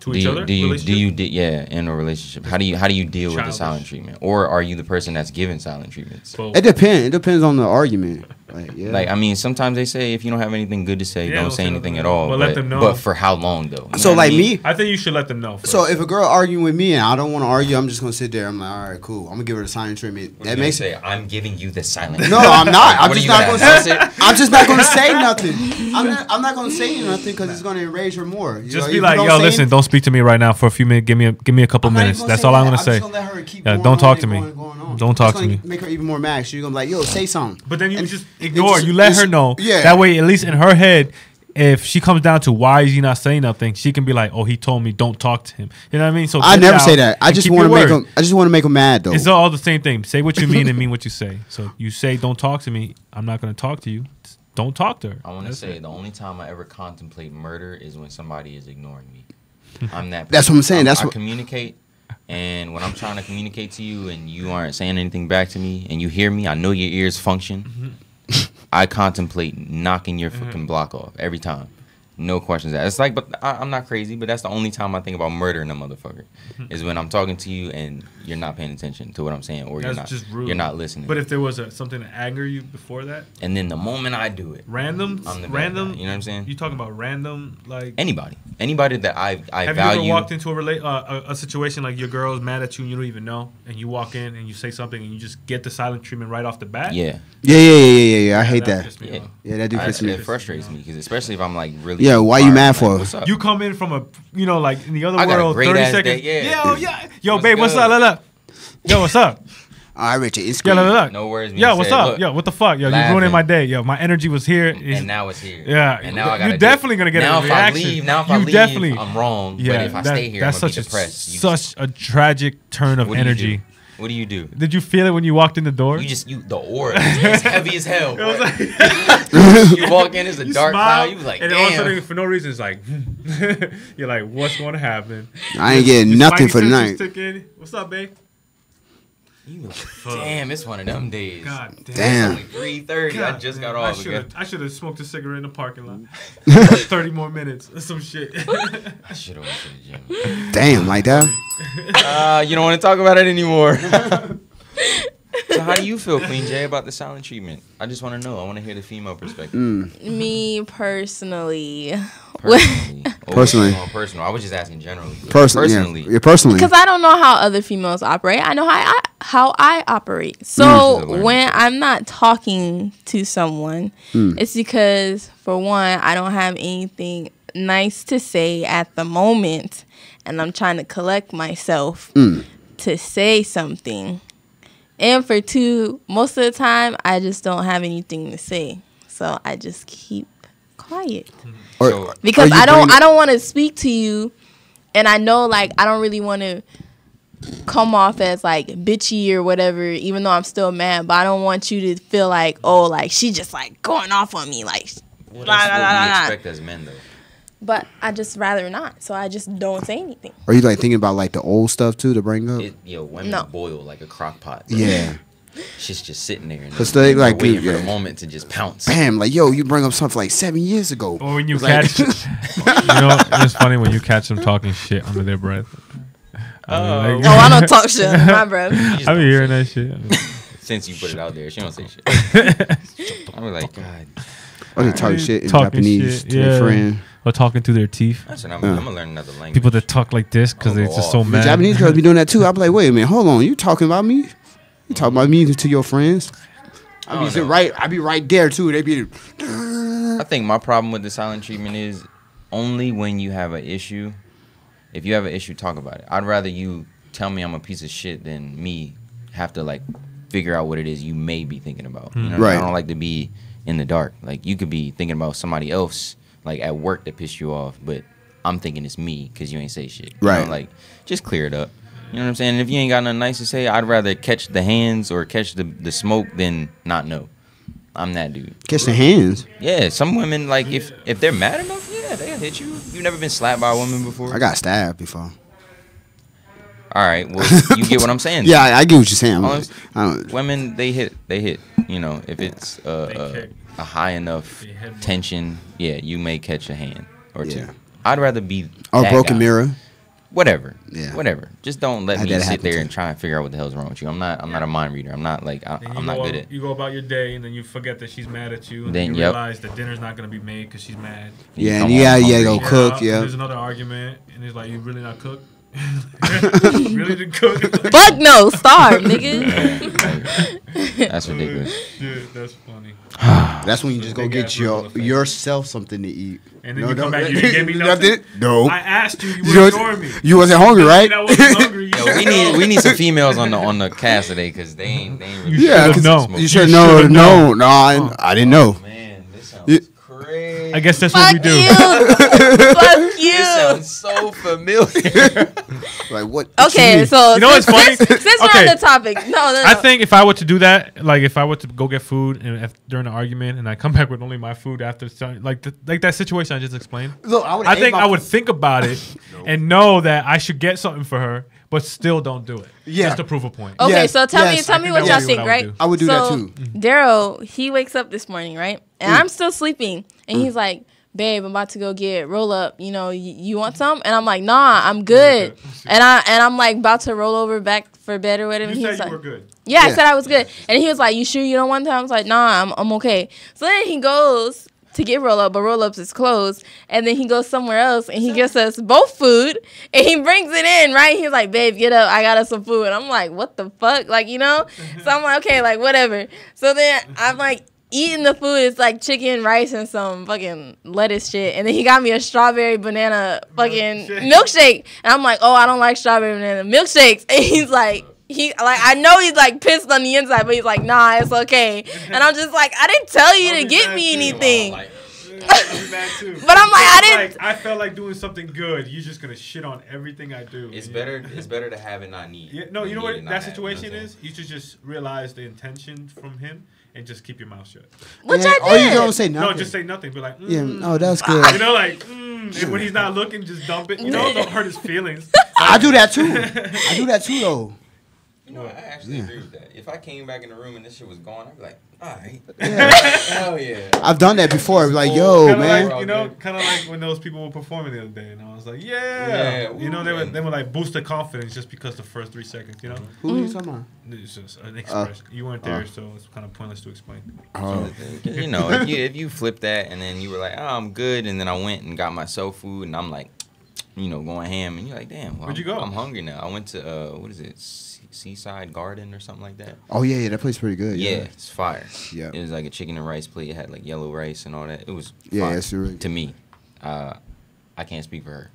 E: To each other?
D: Do you in a relationship? How do you deal with the silent treatment? Or are you the person that's giving silent treatments?
F: It depends. It depends on the argument.
D: Like, I mean, sometimes they say if you don't have anything good to say, don't say anything at all.
E: But let them know.
D: But for how long, though? You
F: So,
D: know what
F: like
D: I mean?
F: me,
E: I think you should let them know. First.
F: so if a girl arguing with me and I don't want to argue, I'm just gonna sit there. I'm like, all right, cool. I'm gonna give her the silent treatment.
D: What
F: That
D: are you
F: makes
D: gonna
F: it.
D: say, I'm giving you the silent.
F: No, I'm not. I'm
D: What
F: just
D: are you
F: not gonna
D: gonna
F: say.
D: announce it?
F: I'm just not gonna say nothing. I'm not gonna say nothing because it's gonna enrage her more. You
E: Just
F: know,
E: be
F: if
E: like,
F: you
E: yo,
F: say
E: listen, don't speak to me right now for a few minutes. Give me a couple
F: I'm not
E: minutes.
F: even
E: That's
F: say
E: all I'm
F: that.
E: gonna say.
F: I'm just gonna let her keep
E: Yeah,
F: going
E: don't
F: on
E: talk
F: and
E: to me.
F: going on.
E: Don't talk
F: It's
E: to
F: gonna
E: me.
F: Make her even more mad. She's gonna be like, yo, say something.
E: But then you
F: And
E: just
F: it
E: ignore.
F: just-
E: You let her
F: it's-
E: know.
F: yeah.
E: That way, at least in her head, if she comes down to why is he not saying nothing, she can be like, "Oh, he told me don't talk to him." You know what I mean? So
F: I
E: get it
F: never
E: out
F: say that. I
E: and
F: just
E: keep
F: want to
E: your
F: make
E: word.
F: them. I just want to make them mad though.
E: It's all the same thing. Say what you mean and mean what you say. So you say don't talk to me. I'm not going to talk to you. Don't talk to her.
D: I want to
E: That's
D: say
E: it.
D: the only time I ever contemplate murder is when somebody is ignoring me. I'm that.
F: That's what I'm saying. That's
D: I
F: what-
D: communicate, and when I'm trying to communicate to you and you aren't saying anything back to me, and you hear me, I know your ears function. I contemplate knocking your fucking block off every time. No questions asked. It's like, but I'm not crazy, but that's the only time I think about murdering a motherfucker is when I'm talking to you and you're not paying attention to what I'm saying, or
E: That's just rude.
D: you're not listening.
E: But if there was something to anger you before that,
D: and then the moment I do it,
E: random,
D: I'm the bad
E: random.
D: guy, you know what I'm saying?
E: You talking about random, like
D: anybody that I
E: have
D: value.
E: you ever walked into a situation like your girl's mad at you and you don't even know, and you walk in and you say something and you just get the silent treatment right off the bat?
D: Yeah.
F: Yeah. I hate that.
E: pissed me
D: Yeah.
E: off.
F: Yeah, that do piss me.
D: It frustrates me because especially if I'm like really.
F: Yeah, why you
D: fired,
F: mad
D: I'm
F: for?
D: like, what's up?
E: You come in from a, like in the other
D: I got a
E: world,
D: great
E: 30
D: ass
E: seconds.
D: day, yeah.
E: Yo,
D: What's
E: babe, what's
D: good?
E: up? Look. Yo, what's up?
F: All right, Richard. It's
E: Yo,
F: good.
E: look.
D: No words being
E: Yo, what's
D: said.
E: up?
D: Look,
E: Yo, what the fuck? Yo, you
D: laughing.
E: ruining my day. Yo, my energy was here.
D: and now it's here.
E: Yeah,
D: and now I got.
E: you're definitely gonna get
D: now
E: a
D: if
E: reaction.
D: I leave, I'm wrong.
E: Yeah,
D: but if I stay here, I'm gonna be depressed.
E: Such a tragic turn of
D: What do you
E: energy.
D: do? What do you do?
E: Did you feel it when you walked in the door?
D: The aura is heavy as hell.
E: It was
D: boy.
E: like,
D: You walk in, it's a
E: you
D: dark
E: smile,
D: cloud. You was like,
E: and all of a
D: damn.
E: sudden, for no reason, it's like, you're like, what's going to happen?
F: I ain't getting
E: Your
F: nothing
E: spidey
F: for the
E: senses
F: night.
E: took in. What's up, babe?
D: You like, damn, it's one of them days.
E: God
F: Damn.
D: It's only 3:30. I just got off again.
E: I should have smoked a cigarette in the parking lot. 30 more minutes or some shit.
D: I should have went to the gym.
F: Damn, like that.
D: You don't want to talk about it anymore. So how do you feel, Queen J, about the silent treatment? I just want to know. I want to hear the female perspective.
B: Me personally.
F: Personally.
D: Personal. I was just asking generally.
F: Personally. Yeah, personally.
B: Because I don't know how other females operate. I know how I operate. So when I'm not talking to someone, it's because, for one, I don't have anything nice to say at the moment. And I'm trying to collect myself to say something. And for two, most of the time, I just don't have anything to say. So I just keep quiet. Because I don't want to speak to you, and I know, like, I don't really want to come off as, like, bitchy or whatever, even though I'm still mad. But I don't want you to feel like, oh, like, she just, like, going off on me, like,
D: Well, that's what we expect as men, though.
B: But I just rather not, so I just don't say anything.
F: Are you like thinking about like the old stuff too to bring up?
D: Women boil like a crock pot. Bro.
F: Yeah.
D: She's just sitting there and
F: they like
D: waiting for the moment to just pounce.
F: Bam, like yo, you bring up something like 7 years ago.
E: Or when you
F: Like-
E: catch, it's funny when you catch them talking shit under their breath.
B: Oh, I don't talk shit under my breath.
E: I be hearing that shit.
D: Since you put it out there, she don't say shit. I was like, God.
F: Or they talk shit in
E: Talking
F: Japanese
E: shit,
F: to their friend.
E: Or talking through their teeth.
D: That's what I'm gonna learn another language.
E: People that talk like this because they're just so
F: The
E: mad.
F: Japanese girls be doing that too. I be like, wait a minute, hold on, you talking about me? You talking about me to your friends? I be right there too. They be.
D: I think my problem with the silent treatment is only when you have an issue. If you have an issue, talk about it. I'd rather you tell me I'm a piece of shit than me have to like figure out what it is you may be thinking about. You know?
F: Right.
D: I don't like to be in the dark. Like you could be thinking about somebody else, like at work that pissed you off, but I'm thinking it's me because you ain't say shit. You
F: Right.
D: know? Like just clear it up. You know what I'm saying? And if you ain't got nothing nice to say, I'd rather catch the hands or catch the smoke than not know. I'm that dude.
F: Catch the hands.
D: Yeah, some women, like, if they're mad enough, yeah, they'll hit you. You've never been slapped by a woman before?
F: I got stabbed before.
D: All right, well, you get what I'm saying.
F: Yeah, I get what you're saying.
D: Women, they hit. You know, if it's a high enough tension, yeah, you may catch a hand or two.
F: Yeah.
D: I'd rather be
F: Or
D: that
F: broken
D: guy.
F: mirror.
D: whatever.
F: Yeah.
D: Whatever. Just don't let
F: Had
D: me
F: that
D: sit
F: happen
D: there
F: too.
D: and try and figure out what the hell's wrong with you. I'm not a mind reader. I'm not like
E: And
D: I'm not good at.
E: You go about your day, and then you forget that she's mad at you, and
D: Then,
E: then you
D: yep.
E: realize that dinner's not gonna be made because she's mad.
F: Yeah,
D: come
F: and you
D: home
F: gotta go
D: hungry.
F: cook.
E: and
F: Yeah.
E: There's another argument, and it's like, you really not cook? Really didn't cook?
B: Fuck no, starve, nigga.
D: That's ridiculous.
E: Dude, that's funny.
F: That's when you just go
E: Big
F: get
E: ass ripple effect.
F: yourself something to eat.
E: And then you come back, you didn't give me
F: Nothing?
E: nothing?
F: No.
E: I asked you, you
F: You
E: were
F: was-
E: ignoring me.
F: You wasn't hungry, right?
E: I wasn't hungry. You
D: Yo,
E: said
D: we need some females on the cast today because they ain't really.
F: Yeah,
E: should've
F: 'cause
E: known.
F: you should
E: You
F: know.
E: should've
F: No, I didn't know.
D: Man, this sounds
F: Yeah.
D: crazy.
E: I guess that's what we
B: Fuck
E: do.
B: you. Fuck
D: This
B: you.
D: sounds so familiar.
F: Like what?
B: Okay, so
E: You know what's funny?
B: since we're
E: Okay.
B: on the topic, no.
E: I think if I were to do that, like if I were to go get food and during an argument, and I come back with only my food after, like that situation I just explained,
F: Look,
E: I think I would think about it and know that I should get something for her, but still don't do it.
F: Yeah.
E: Just to prove a point.
B: Okay,
F: Yes,
B: so tell
F: yes.
B: me
E: I
B: what
E: think
B: y'all
E: that would be
B: think,
E: what I would
B: right?
E: do.
F: I would do that too.
B: Daryl, he wakes up this morning, right? And I'm still sleeping, and he's like, "Babe, I'm about to go get roll up. You know, you want some?" And I'm like, "Nah, I'm good." And I'm like about to roll over back for bed or whatever.
E: You
B: He
E: said
B: was
E: you
B: like,
E: were good.
B: Yeah, I
F: Yeah.
B: said I was good. And he was like, "You sure you don't want that?" I was like, "Nah, I'm okay." So then he goes to get roll up, but roll ups is closed. And then he goes somewhere else and he gives us both food and he brings it in, right? He's like, "Babe, get up, I got us some food." And I'm like, "What the fuck?" Like, you know? So I'm like, okay, like whatever. So then I'm like eating the food. It's like chicken, rice, and some fucking lettuce shit. And then he got me a strawberry banana fucking milkshake. And I'm like, "Oh, I don't like strawberry banana milkshakes." And he's like, I know he's like pissed on the inside, but he's like, "Nah, it's okay." And I'm just like, I didn't tell you to get me anything. But I'm like, I didn't.
E: I felt like doing something good. You're just gonna shit on everything I do.
D: It's better to have it not need.
E: Yeah, no, you know
D: than
E: what
D: need it
E: that
D: not have,
E: situation
D: you know what I'm
E: is? You should just realize the intention from him and just keep your mouth shut.
B: Which
F: Yeah,
B: I
F: or you
B: did.
F: don't say nothing.
E: No, just say nothing. Be like,
F: Yeah,
E: mm.
F: no, that's good.
E: You know, like, and when he's not looking, just dump it. You know, don't hurt his feelings.
F: I do that too. I do that too, though.
D: You know, I actually agree with that. If I came back in the room and this shit was gone, I'd be like, all right.
F: Yeah.
D: Hell yeah.
F: I've done that before. Like, yo,
E: Kinda
F: man.
E: like, you know, kind of like when those people were performing the other day, and I was like, yeah. You know, they were like boost their confidence just because the first 3 seconds, you know?
F: Who are you talking about?
E: It's just an express. You weren't there, so it's kind of pointless to explain.
F: Oh.
D: You know, if you flip that and then you were like, oh, I'm good, and then I went and got myself food, and I'm like, you know, going ham, and you're like, damn, well,
E: Where'd you go?
D: I'm hungry now. I went to, what is it, Seaside Garden or something like that?
F: Oh, yeah, that place pretty good.
D: Yeah, it's fire.
F: Yeah.
D: It was like a chicken and rice plate. It had like yellow rice and all that. It was
F: Yeah,
D: fire
F: it's really
D: to me. I can't speak for her.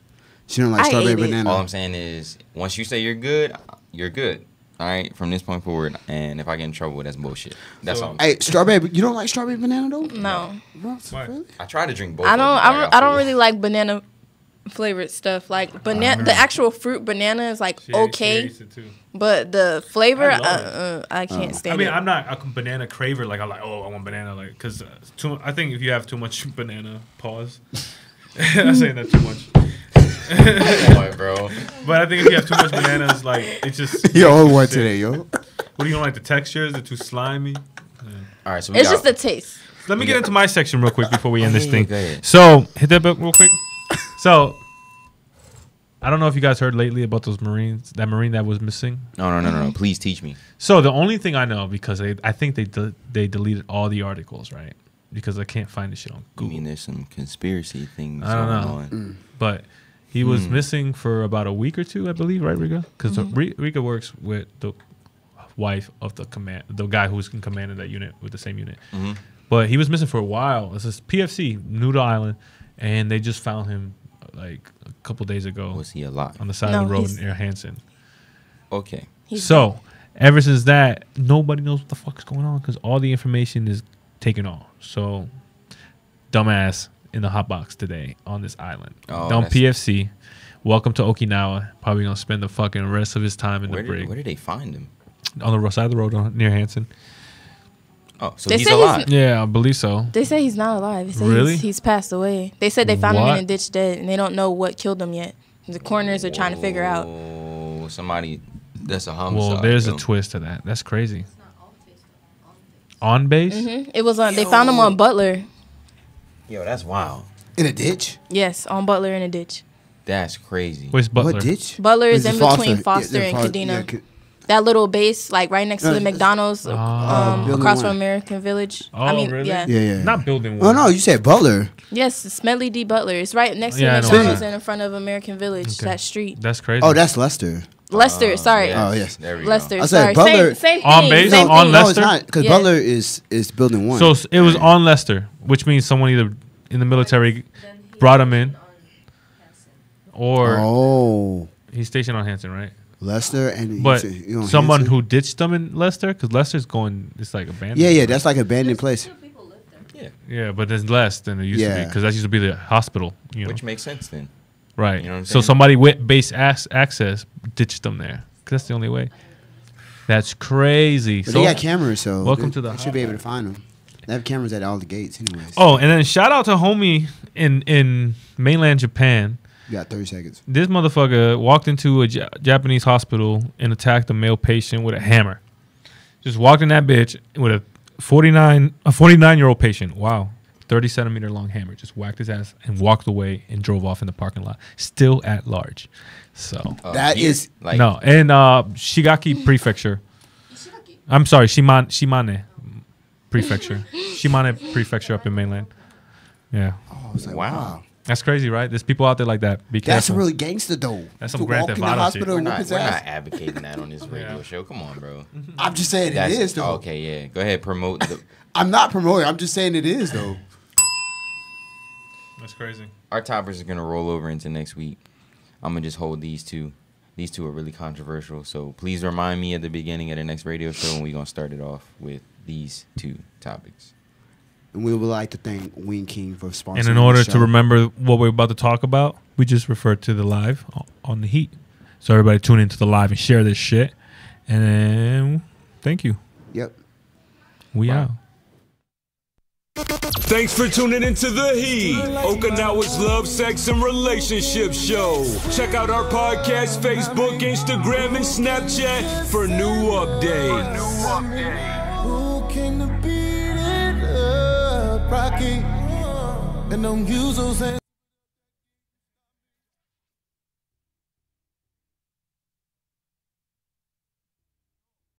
F: She don't like
B: I
F: strawberry
B: ate it.
F: banana.
D: All I'm saying is, once you say you're good, you're good. All right, from this point forward, and if I get in trouble, that's bullshit. That's
E: So-
D: all.
F: Hey, strawberry. You don't like strawberry banana though?
B: No,
E: Why?
F: Really?
D: I try to drink both.
B: I
D: of them,
B: don't.
D: but got
B: I don't
D: full.
B: really like banana flavored stuff. Like banana, the actual fruit banana is like
E: She
B: okay,
E: hates it too.
B: but the flavor,
E: I love
B: I can't stand
E: I mean,
B: it.
E: I'm not a banana craver. Like, I'm like, oh, I want banana. Like, because I think if you have too much banana, pause. I'm saying that too much.
D: Come on, bro.
E: But I think if you have too much bananas, like, it's just.
F: Yo, on one today, yo.
E: What do you don't like the textures? They're too slimy.
D: All right, so we
B: It's
D: got,
B: just the taste.
E: Let me get into my section real quick before we end this thing.
D: Go ahead.
E: So, hit that book real quick. So, I don't know if you guys heard lately about those Marines, that Marine that was missing.
D: No. Please teach me.
E: So, the only thing I know, because I think they deleted all the articles, right? Because I can't find the shit on
D: You
E: Google.
D: mean there's some conspiracy things
E: I don't
D: going
E: know.
D: on?
E: But he was missing for about a week or two, I believe, right, Rika? Because Rika works with the wife of the guy who's in command of that unit, with the same unit.
D: Mm-hmm.
E: But he was missing for a while. This is PFC, Noodle Island, and they just found him like a couple days ago
D: Was he alive?
E: on the side
B: No,
E: of the road
B: he's-
E: near Hanson.
D: Okay.
E: So ever since that, nobody knows what the fuck's going on because all the information is taken off. So dumbass in the hot box today on this island.
D: Oh,
E: Down
D: that's-
E: PFC. Welcome to Okinawa. Probably gonna spend the fucking rest of his time in
D: Where
E: the brig
D: did they find him?
E: on the side of the road near Hanson.
D: Oh, so
B: They
D: he's
B: say he's-
D: alive.
E: Yeah, I believe so.
B: They say he's not alive. They say
E: Really?
B: he's passed away. They said they found him
E: What?
B: in a ditch dead, and they don't know what killed him yet. The coroners are trying to figure out.
D: Oh, somebody. That's a homicide.
E: Well, there's
D: yo.
E: a twist to that. That's crazy. On base?
B: It was on. They found him on Butler.
D: Yo, that's wild.
F: In a ditch?
B: Yes, on Butler in a ditch.
D: That's crazy.
E: Where's Butler?
F: What ditch?
B: Butler is
F: It's
B: in between Foster and Kadena. That little base, like right next to the McDonald's, across from American Village.
E: Oh, really?
F: Yeah.
E: Not building
F: Oh
E: one.
F: no, you said Butler.
B: Yes, Smedley D. Butler. It's right next to
E: Yeah, I
B: the
E: know
B: McDonald's
E: that.
B: and in front of American Village.
E: Okay.
B: That street.
E: That's crazy.
F: Oh, that's Lester.
B: Lester, sorry.
F: Oh, yes.
D: There we
B: Lester,
D: go.
F: I
B: sorry.
F: said Butler-
B: Same thing.
E: On base?
B: Same
E: On
B: thing.
F: No,
E: Lester?
F: it's not because
B: Yeah.
F: Butler is building one.
E: So it was on Lester, which means someone either in the military brought him in, or
F: oh,
E: he's stationed on Hanson, right?
F: Lester and
E: But
F: you know,
E: someone
F: Hanson?
E: who ditched them in Lester, because Lester's going, it's like abandoned.
F: Yeah, that's like an abandoned place.
E: Yeah, but there's less than there used to be,
F: Yeah.
E: because that used to be the hospital. You know,
D: Which makes sense then.
E: right?
D: You know what I'm
E: So
D: saying?
E: somebody with base access ditched them there, because that's the only way. That's crazy.
F: But
E: So,
F: they got cameras, so
E: welcome to the
F: they should be able to find them. They have cameras at all the gates, anyways.
E: oh, and then shout out to homie in mainland Japan.
F: You got 30 seconds.
E: This motherfucker walked into a Japanese hospital and attacked a male patient with a hammer. Just walked in that bitch with a 49-year-old patient. Wow. 30-centimeter long hammer. Just whacked his ass and walked away and drove off in the parking lot. Still at large. So
F: That
D: Here?
F: is-
D: like
E: no. And Shigaki Prefecture. I'm sorry, Shimane Prefecture. Shimane Prefecture up in mainland. Yeah.
F: Oh, I was like,
D: Wow.
E: That's crazy, right? There's people out there like that. Be careful.
F: That's really gangster though.
E: That's some
F: To
E: Grand
F: walk
E: Theft
F: in the
E: Auto shit.
F: hospital
D: We're
F: and whoop
D: not,
F: his
D: we're
F: ass.
D: not advocating that on this radio show. Come on, bro.
F: I'm just saying it is though.
D: Okay, yeah. Go ahead, promote the.
F: I'm not promoting. I'm just saying it is though.
E: That's crazy.
D: Our topics are gonna roll over into next week. I'm gonna just hold these two. These two are really controversial, so please remind me at the beginning of the next radio show, and we're gonna start it off with these two topics.
F: And we would like to thank Wing King for sponsoring.
E: And in order
F: the
E: to
F: show.
E: remember what we're about to talk about, we just refer to the live on the heat. So everybody tune into the live and share this shit. And then thank you.
F: Yep.
E: We out.
A: Thanks for tuning into The Heat, Okinawa's love, sex, and relationship show. Check out our podcast, Facebook, Instagram, and Snapchat for new updates.
G: Who can beat it up? Rocky and don't use those hands.